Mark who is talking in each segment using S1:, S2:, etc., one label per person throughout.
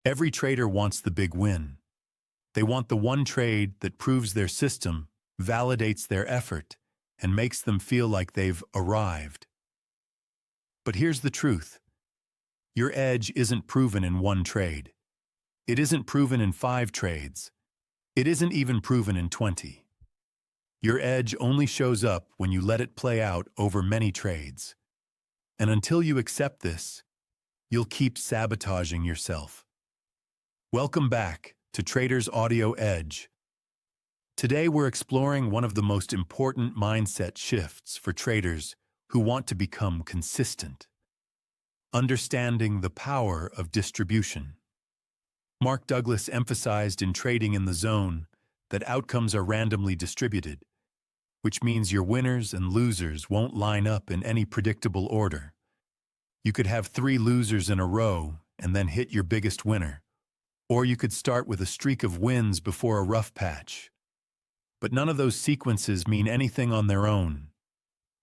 S1: Every trader wants the big win. They want the one trade that proves their system, validates their effort, and makes them feel like they've arrived. But here's the truth. Your edge isn't proven in one trade. It isn't proven in 5 trades. It isn't even proven in 20. Your edge only shows up when you let it play out over many trades. And until you accept this, you'll keep sabotaging yourself. Welcome back to Trader's Audio Edge. Today we're exploring one of the most important mindset shifts for traders who want to become consistent. Understanding the power of distribution. Mark Douglas emphasized in Trading in the Zone that outcomes are randomly distributed, which means your winners and losers won't line up in any predictable order. You could have 3 losers in a row and then hit your biggest winner. Or you could start with a streak of wins before a rough patch. But none of those sequences mean anything on their own.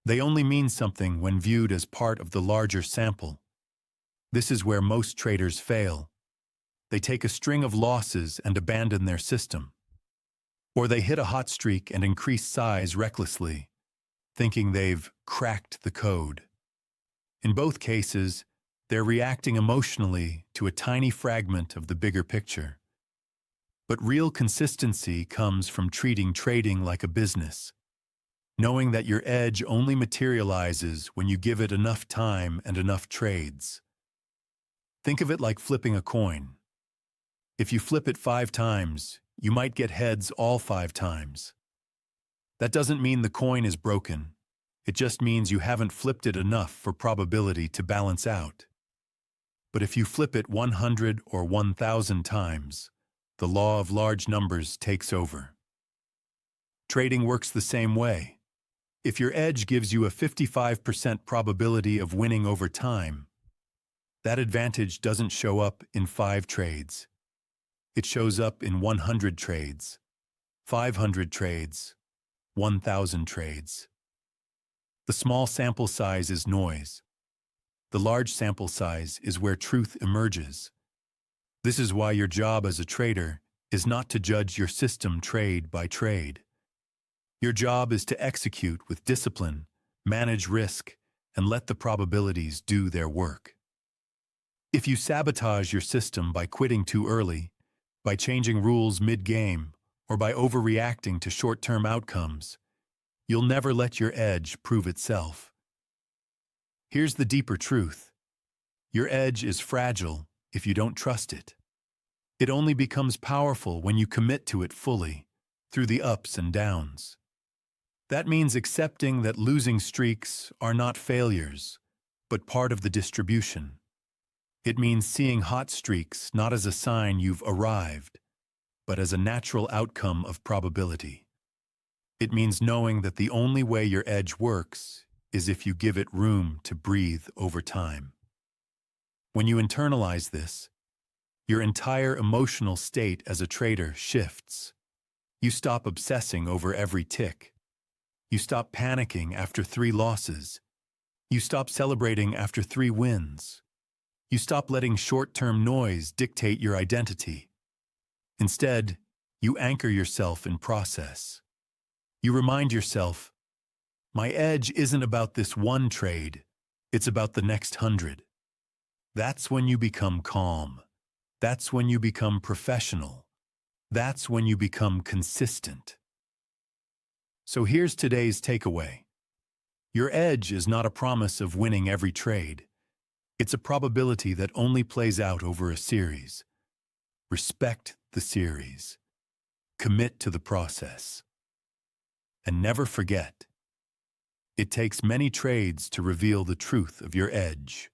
S1: They only mean something when viewed as part of the larger sample. This is where most traders fail. They take a string of losses and abandon their system. Or they hit a hot streak and increase size recklessly, thinking they've cracked the code. In both cases, they're reacting emotionally to a tiny fragment of the bigger picture. But real consistency comes from treating trading like a business, knowing that your edge only materializes when you give it enough time and enough trades. Think of it like flipping a coin. If you flip it 5 times, you might get heads all 5 times. That doesn't mean the coin is broken. It just means you haven't flipped it enough for probability to balance out. But if you flip it 100 or 1,000 times, the law of large numbers takes over. Trading works the same way. If your edge gives you a 55% probability of winning over time, that advantage doesn't show up in 5 trades. It shows up in 100 trades, 500 trades, 1,000 trades. The small sample size is noise. The large sample size is where truth emerges. This is why your job as a trader is not to judge your system trade by trade. Your job is to execute with discipline, manage risk, and let the probabilities do their work. If you sabotage your system by quitting too early, by changing rules mid-game, or by overreacting to short-term outcomes, you'll never let your edge prove itself. Here's the deeper truth. Your edge is fragile if you don't trust it. It only becomes powerful when you commit to it fully, through the ups and downs. That means accepting that losing streaks are not failures, but part of the distribution. It means seeing hot streaks not as a sign you've arrived, but as a natural outcome of probability. It means knowing that the only way your edge works is if you give it room to breathe over time. When you internalize this, your entire emotional state as a trader shifts. You stop obsessing over every tick. You stop panicking after 3 losses. You stop celebrating after 3 wins. You stop letting short-term noise dictate your identity. Instead, you anchor yourself in process. You remind yourself, my edge isn't about this one trade, it's about the next 100. That's when you become calm. That's when you become professional. That's when you become consistent. So here's today's takeaway. Your edge is not a promise of winning every trade. It's a probability that only plays out over a series. Respect the series. Commit to the process. And never forget, it takes many trades to reveal the truth of your edge.